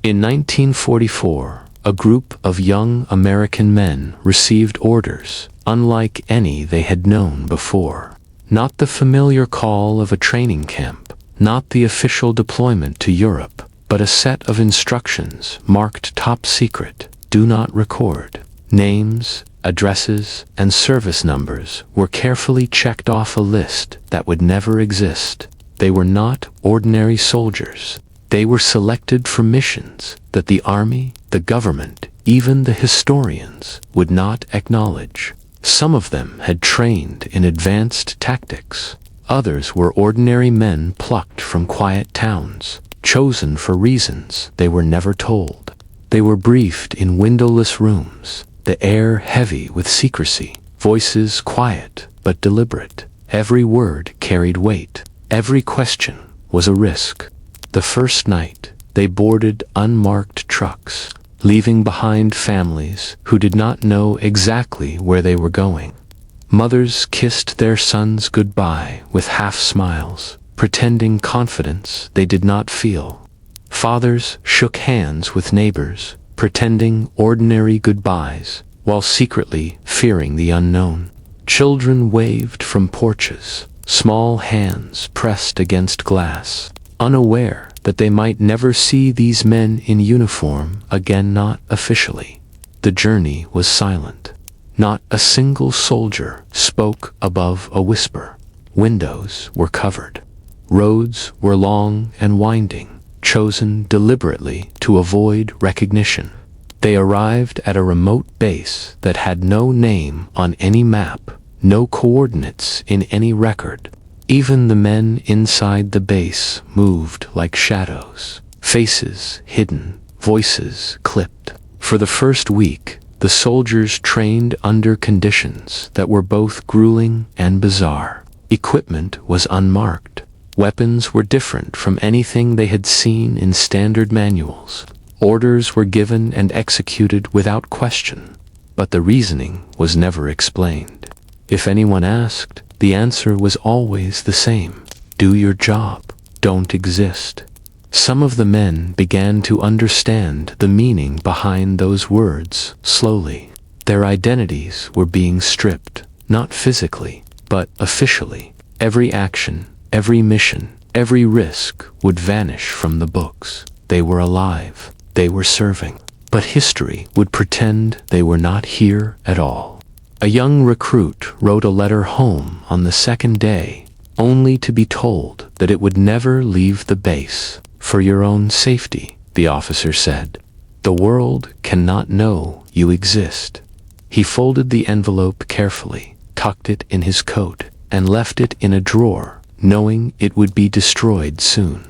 In 1944, a group of young American men received orders unlike any they had known before. Not the familiar call of a training camp, not the official deployment to Europe, but a set of instructions marked top secret, do not record. Names, addresses, and service numbers were carefully checked off a list that would never exist. They were not ordinary soldiers. They were selected for missions that the army, the government, even the historians would not acknowledge. Some of them had trained in advanced tactics. Others were ordinary men plucked from quiet towns, chosen for reasons they were never told. They were briefed in windowless rooms, the air heavy with secrecy, voices quiet but deliberate. Every word carried weight. Every question was a risk. The first night, they boarded unmarked trucks, leaving behind families who did not know exactly where they were going. Mothers kissed their sons goodbye with half smiles, pretending confidence they did not feel. Fathers shook hands with neighbors, pretending ordinary goodbyes, while secretly fearing the unknown. Children waved from porches, small hands pressed against glass, unaware that they might never see these men in uniform again, not officially. The journey was silent. Not a single soldier spoke above a whisper. Windows were covered. Roads were long and winding, chosen deliberately to avoid recognition. They arrived at a remote base that had no name on any map, no coordinates in any record. Even the men inside the base moved like shadows, faces hidden, voices clipped. For the first week, the soldiers trained under conditions that were both grueling and bizarre. Equipment was unmarked. Weapons were different from anything they had seen in standard manuals. Orders were given and executed without question, but the reasoning was never explained. If anyone asked, the answer was always the same: do your job, don't exist. Some of the men began to understand the meaning behind those words slowly. Their identities were being stripped, not physically, but officially. Every action, every mission, every risk would vanish from the books. They were alive, they were serving, but history would pretend they were not here at all. A young recruit wrote a letter home on the second day, only to be told that it would never leave the base. For your own safety, the officer said. The world cannot know you exist. He folded the envelope carefully, tucked it in his coat, and left it in a drawer, knowing it would be destroyed soon.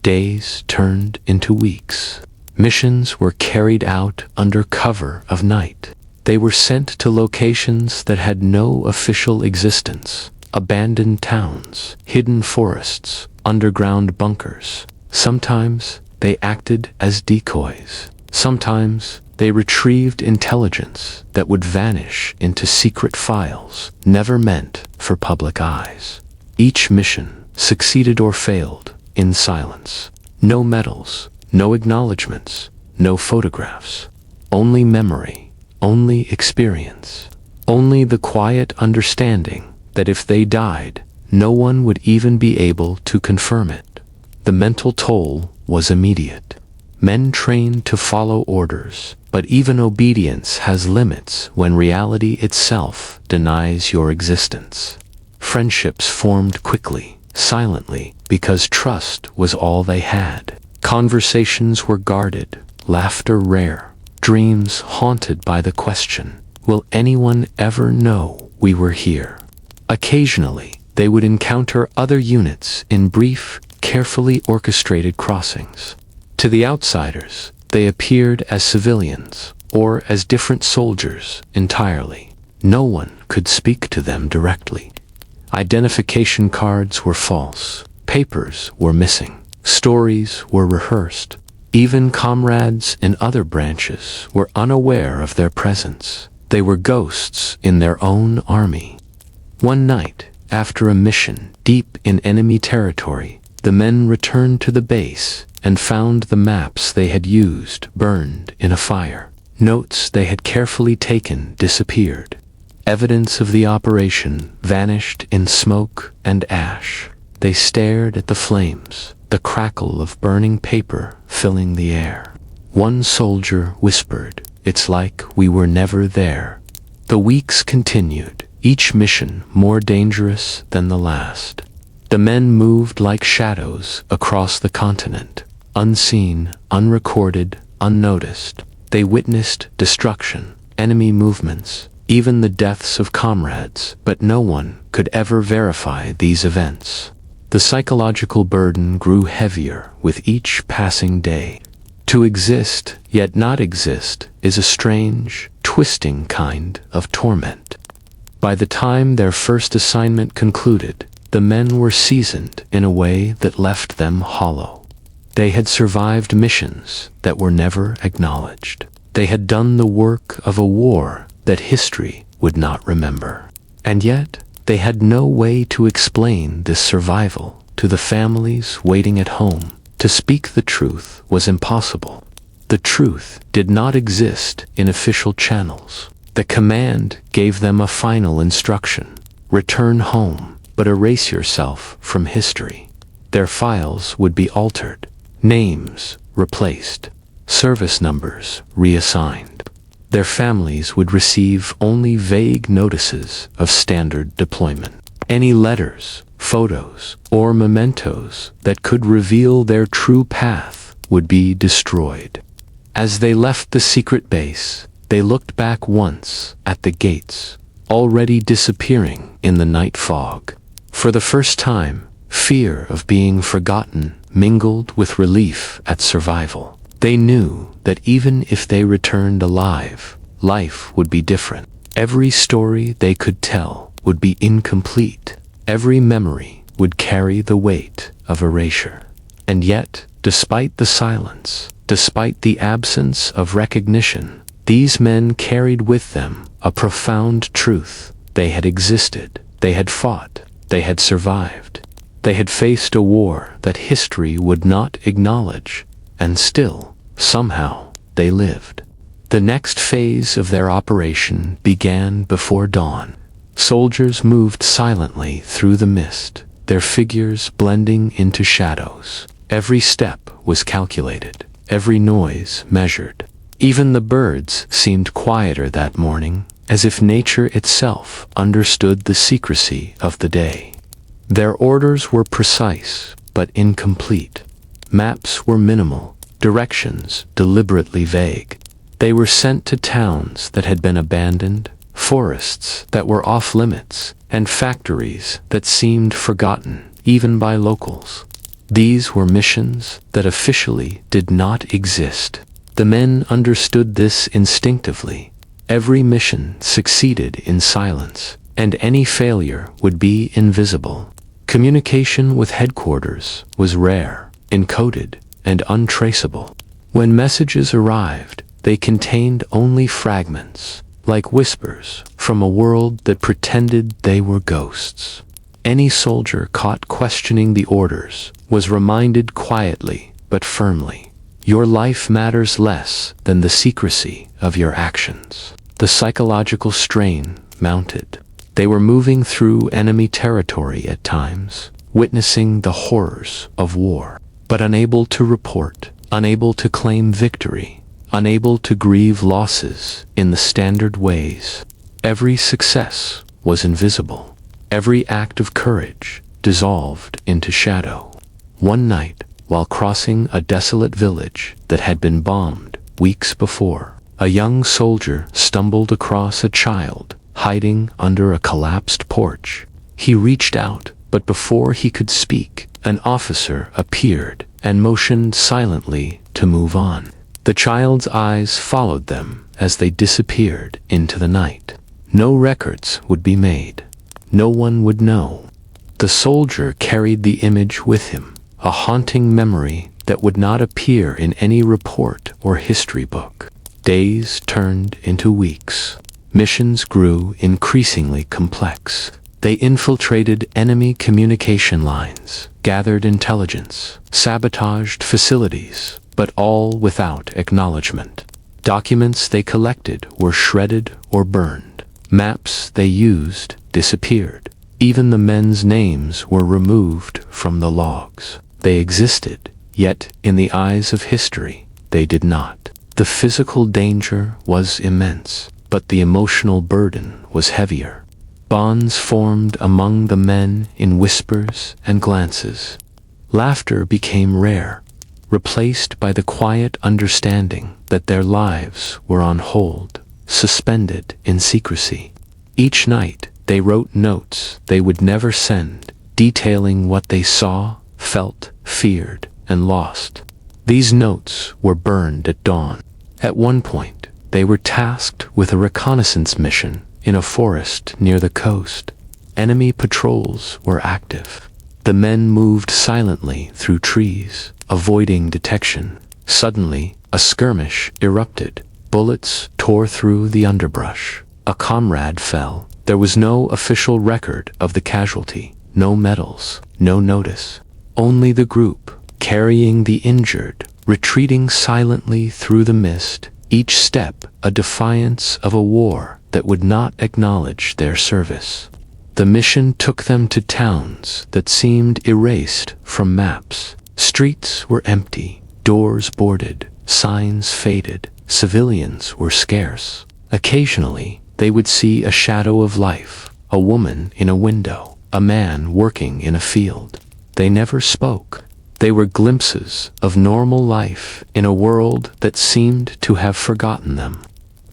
Days turned into weeks. Missions were carried out under cover of night. They were sent to locations that had no official existence: abandoned towns, hidden forests, underground bunkers. Sometimes they acted as decoys. Sometimes they retrieved intelligence that would vanish into secret files never meant for public eyes. Each mission succeeded or failed in silence. No medals, no acknowledgments, no photographs. Only memory, only experience. Only the quiet understanding that if they died, no one would even be able to confirm it. The mental toll was immediate. Men trained to follow orders, but even obedience has limits when reality itself denies your existence. Friendships formed quickly, silently, because trust was all they had. Conversations were guarded, laughter rare, dreams haunted by the question, will anyone ever know we were here? Occasionally, they would encounter other units in brief, carefully orchestrated crossings. To the outsiders, they appeared as civilians, or as different soldiers entirely. No one could speak to them directly. Identification cards were false, papers were missing, stories were rehearsed. Even comrades in other branches were unaware of their presence. They were ghosts in their own army. One night, after a mission deep in enemy territory, the men returned to the base, and found the maps they had used burned in a fire. Notes they had carefully taken disappeared. Evidence of the operation vanished in smoke and ash. They stared at the flames, the crackle of burning paper filling the air. One soldier whispered, "It's like we were never there." The weeks continued, each mission more dangerous than the last. The men moved like shadows across the continent, unseen, unrecorded, unnoticed. They witnessed destruction, enemy movements, even the deaths of comrades, but no one could ever verify these events. The psychological burden grew heavier with each passing day. To exist, yet not exist, is a strange, twisting kind of torment. By the time their first assignment concluded, the men were seasoned in a way that left them hollow. They had survived missions that were never acknowledged. They had done the work of a war that history would not remember. And yet, they had no way to explain this survival to the families waiting at home. To speak the truth was impossible. The truth did not exist in official channels. The command gave them a final instruction: return home, but erase yourself from history. Their files would be altered, names replaced, service numbers reassigned. Their families would receive only vague notices of standard deployment. Any letters, photos, or mementos that could reveal their true path would be destroyed. As they left the secret base, they looked back once at the gates, already disappearing in the night fog. For the first time, fear of being forgotten mingled with relief at survival. They knew that even if they returned alive, life would be different. Every story they could tell would be incomplete. Every memory would carry the weight of erasure. And yet, despite the silence, despite the absence of recognition, these men carried with them a profound truth. They had existed, they had fought, they had survived. They had faced a war that history would not acknowledge, and still, somehow, they lived. The next phase of their operation began before dawn. Soldiers moved silently through the mist, their figures blending into shadows. Every step was calculated, every noise measured. Even the birds seemed quieter that morning, as if nature itself understood the secrecy of the day. Their orders were precise, but incomplete. Maps were minimal, directions deliberately vague. They were sent to towns that had been abandoned, forests that were off limits, and factories that seemed forgotten, even by locals. These were missions that officially did not exist. The men understood this instinctively. Every mission succeeded in silence, and any failure would be invisible. Communication with headquarters was rare, encoded, and untraceable. When messages arrived, they contained only fragments, like whispers from a world that pretended they were ghosts. Any soldier caught questioning the orders was reminded quietly but firmly, your life matters less than the secrecy of your actions. The psychological strain mounted. They were moving through enemy territory at times, witnessing the horrors of war, but unable to report, unable to claim victory, unable to grieve losses in the standard ways. Every success was invisible. Every act of courage dissolved into shadow. One night, while crossing a desolate village that had been bombed weeks before, a young soldier stumbled across a child hiding under a collapsed porch. He reached out, but before he could speak, an officer appeared and motioned silently to move on. The child's eyes followed them as they disappeared into the night. No records would be made. No one would know. The soldier carried the image with him, a haunting memory that would not appear in any report or history book. Days turned into weeks. Missions grew increasingly complex. They infiltrated enemy communication lines, gathered intelligence, sabotaged facilities, but all without acknowledgement. Documents they collected were shredded or burned. Maps they used disappeared. Even the men's names were removed from the logs. They existed, yet in the eyes of history, they did not. The physical danger was immense, but the emotional burden was heavier. Bonds formed among the men in whispers and glances. Laughter became rare, replaced by the quiet understanding that their lives were on hold, suspended in secrecy. Each night, they wrote notes they would never send, detailing what they saw, felt, feared, and lost. These notes were burned at dawn. At one point, they were tasked with a reconnaissance mission in a forest near the coast. Enemy patrols were active. The men moved silently through trees, avoiding detection. Suddenly, a skirmish erupted. Bullets tore through the underbrush. A comrade fell. There was no official record of the casualty, no medals, no notice. Only the group, carrying the injured, retreating silently through the mist, each step a defiance of a war that would not acknowledge their service. The mission took them to towns that seemed erased from maps. Streets were empty, doors boarded, signs faded, civilians were scarce. Occasionally, they would see a shadow of life, a woman in a window, a man working in a field. They never spoke. They were glimpses of normal life in a world that seemed to have forgotten them.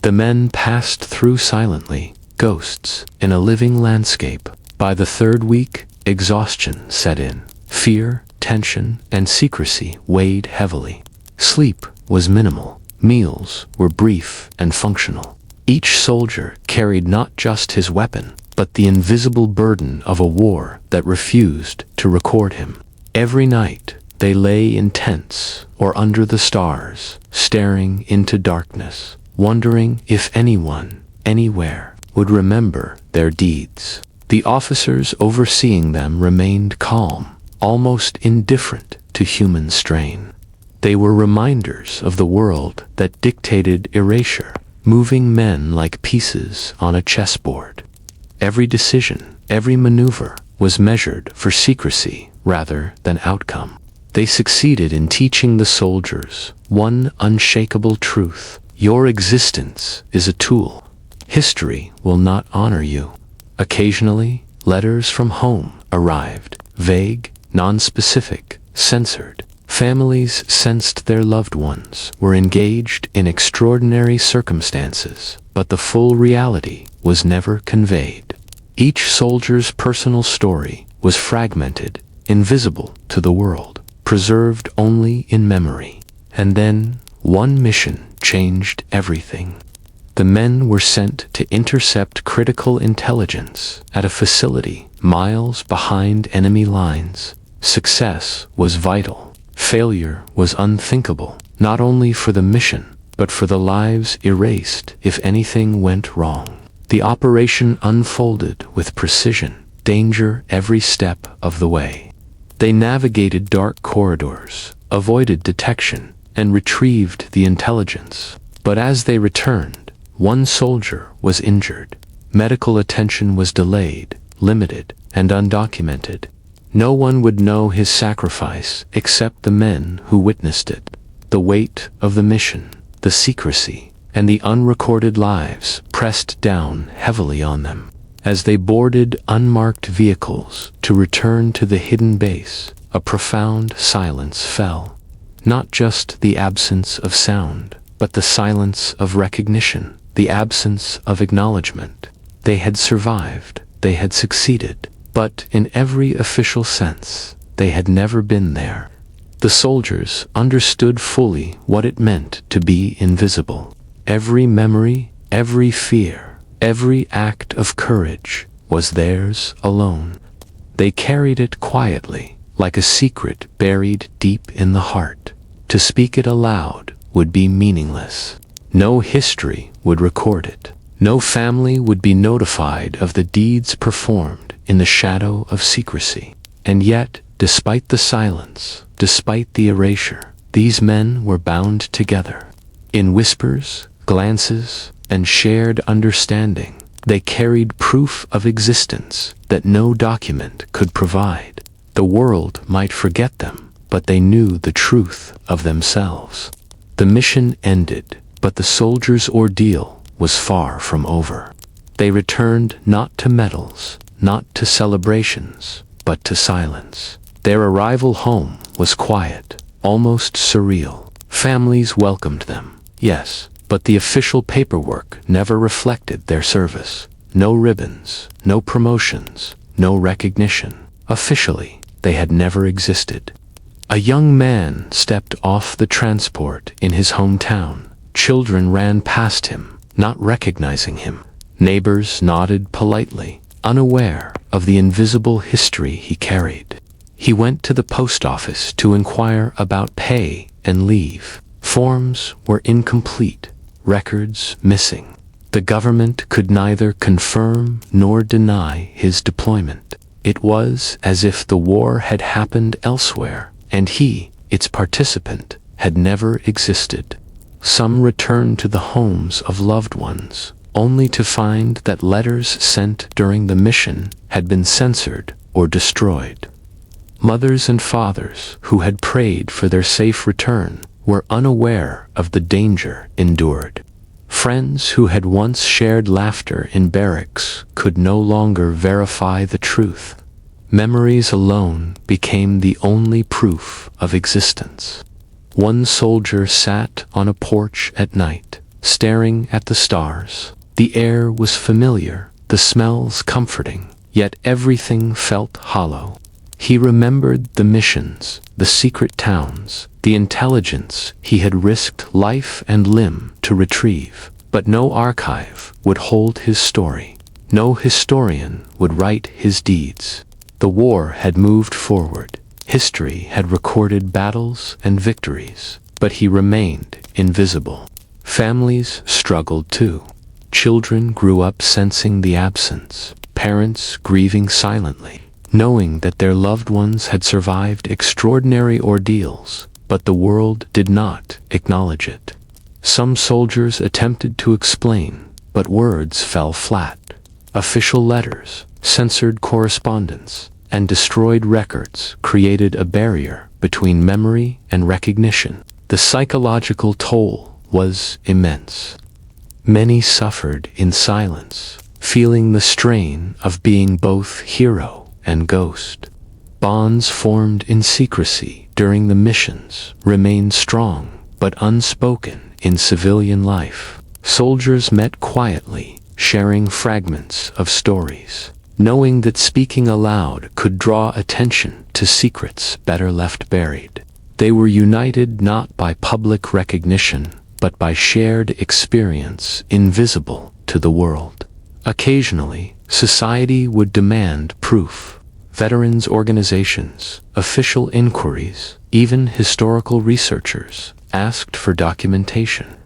The men passed through silently, ghosts in a living landscape. By the third week, exhaustion set in. Fear, tension, and secrecy weighed heavily. Sleep was minimal. Meals were brief and functional. Each soldier carried not just his weapon, but the invisible burden of a war that refused to record him. Every night, they lay in tents or under the stars, staring into darkness, wondering if anyone, anywhere, would remember their deeds. The officers overseeing them remained calm, almost indifferent to human strain. They were reminders of the world that dictated erasure, moving men like pieces on a chessboard. Every decision, every maneuver, was measured for secrecy rather than outcome. They succeeded in teaching the soldiers one unshakable truth: your existence is a tool. History will not honor you. Occasionally, letters from home arrived, vague, nonspecific, censored. Families sensed their loved ones were engaged in extraordinary circumstances, but the full reality was never conveyed. Each soldier's personal story was fragmented, invisible to the world, preserved only in memory. And then, one mission changed everything. The men were sent to intercept critical intelligence at a facility miles behind enemy lines. Success was vital. Failure was unthinkable, not only for the mission, but for the lives erased if anything went wrong. The operation unfolded with precision, danger every step of the way. They navigated dark corridors, avoided detection, and retrieved the intelligence. But as they returned, one soldier was injured. Medical attention was delayed, limited, and undocumented. No one would know his sacrifice except the men who witnessed it. The weight of the mission, the secrecy, and the unrecorded lives pressed down heavily on them. As they boarded unmarked vehicles to return to the hidden base, a profound silence fell. Not just the absence of sound, but the silence of recognition, the absence of acknowledgement. They had survived, they had succeeded, but in every official sense, they had never been there. The soldiers understood fully what it meant to be invisible. Every memory, every fear, every act of courage was theirs alone. They carried it quietly, like a secret buried deep in the heart. To speak it aloud would be meaningless. No history would record it. No family would be notified of the deeds performed in the shadow of secrecy. And yet, despite the silence, despite the erasure, these men were bound together. In whispers, glances, and shared understanding, they carried proof of existence that no document could provide. The world might forget them, but they knew the truth of themselves. The mission ended, but the soldiers' ordeal was far from over. They returned not to medals, not to celebrations, but to silence. Their arrival home was quiet, almost surreal. Families welcomed them, yes, but the official paperwork never reflected their service. No ribbons, no promotions, no recognition. Officially, they had never existed. A young man stepped off the transport in his hometown. Children ran past him, not recognizing him. Neighbors nodded politely, unaware of the invisible history he carried. He went to the post office to inquire about pay and leave. Forms were incomplete, records missing. The government could neither confirm nor deny his deployment. It was as if the war had happened elsewhere, and he, its participant, had never existed. Some returned to the homes of loved ones, only to find that letters sent during the mission had been censored or destroyed. Mothers and fathers who had prayed for their safe return were unaware of the danger endured. Friends who had once shared laughter in barracks could no longer verify the truth. Memories alone became the only proof of existence. One soldier sat on a porch at night, staring at the stars. The air was familiar, the smells comforting, yet everything felt hollow. He remembered the missions, the secret towns, the intelligence he had risked life and limb to retrieve. But no archive would hold his story. No historian would write his deeds. The war had moved forward. History had recorded battles and victories, but he remained invisible. Families struggled too. Children grew up sensing the absence, parents grieving silently, knowing that their loved ones had survived extraordinary ordeals, but the world did not acknowledge it. Some soldiers attempted to explain, but words fell flat. Official letters, censored correspondence, and destroyed records created a barrier between memory and recognition. The psychological toll was immense. Many suffered in silence, feeling the strain of being both hero and ghost. Bonds formed in secrecy during the missions remained strong but unspoken in civilian life. Soldiers met quietly, sharing fragments of stories, knowing that speaking aloud could draw attention to secrets better left buried. They were united not by public recognition, but by shared experience invisible to the world. Occasionally, society would demand proof. Veterans organizations, official inquiries, even historical researchers asked for documentation.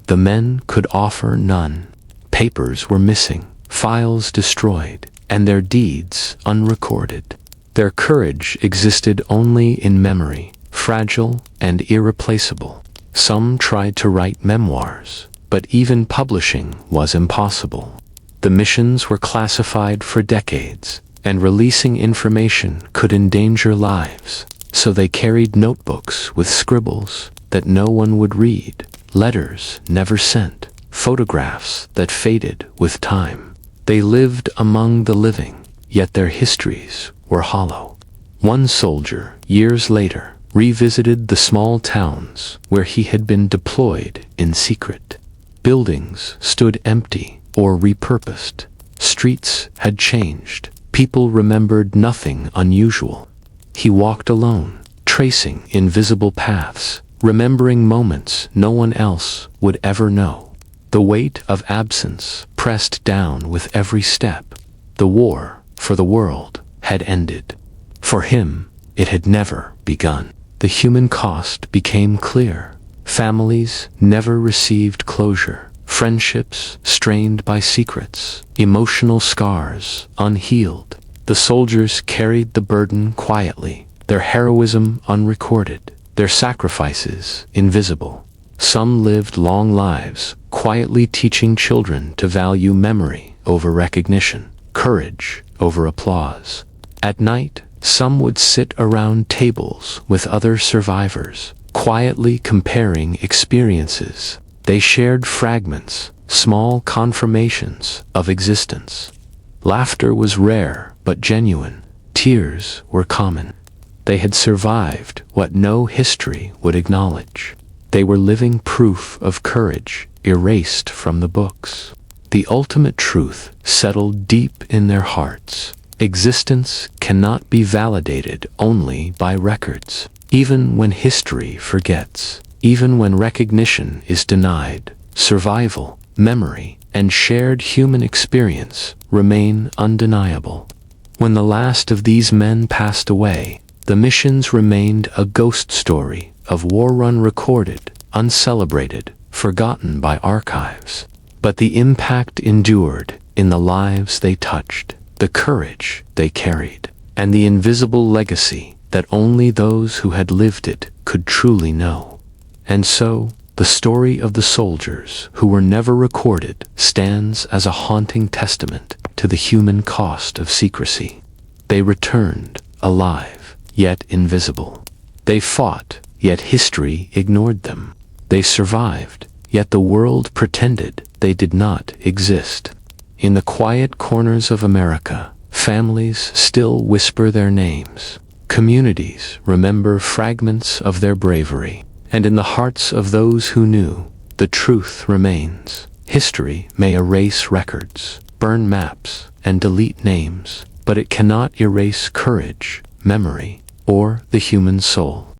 The men could offer none. Papers were missing, files destroyed, and their deeds unrecorded. Their courage existed only in memory, fragile and irreplaceable. Some tried to write memoirs, but even publishing was impossible. The missions were classified for decades, and releasing information could endanger lives, so they carried notebooks with scribbles that no one would read, letters never sent, photographs that faded with time. They lived among the living, yet their histories were hollow. One soldier, years later, revisited the small towns where he had been deployed in secret. Buildings stood empty or repurposed. Streets had changed. People remembered nothing unusual. He walked alone, tracing invisible paths, remembering moments no one else would ever know. The weight of absence pressed down with every step. The war, for the world, had ended. For him, it had never begun. The human cost became clear. Families never received closure. Friendships strained by secrets. Emotional scars unhealed. The soldiers carried the burden quietly, their heroism unrecorded, their sacrifices invisible. Some lived long lives, quietly teaching children to value memory over recognition, courage over applause. At night, some would sit around tables with other survivors, quietly comparing experiences. They shared fragments, small confirmations of existence. Laughter was rare but genuine. Tears were common. They had survived what no history would acknowledge. They were living proof of courage, erased from the books. The ultimate truth settled deep in their hearts. Existence cannot be validated only by records. Even when history forgets, even when recognition is denied, survival, memory, and shared human experience remain undeniable. When the last of these men passed away, the missions remained a ghost story of war unrecorded, uncelebrated, forgotten by archives. But the impact endured in the lives they touched, the courage they carried, and the invisible legacy that only those who had lived it could truly know. And so, the story of the soldiers who were never recorded stands as a haunting testament to the human cost of secrecy. They returned, alive, yet invisible. They fought, yet history ignored them. They survived, yet the world pretended they did not exist. In the quiet corners of America, families still whisper their names. Communities remember fragments of their bravery. And in the hearts of those who knew, the truth remains. History may erase records, burn maps, and delete names, but it cannot erase courage, memory, or the human soul.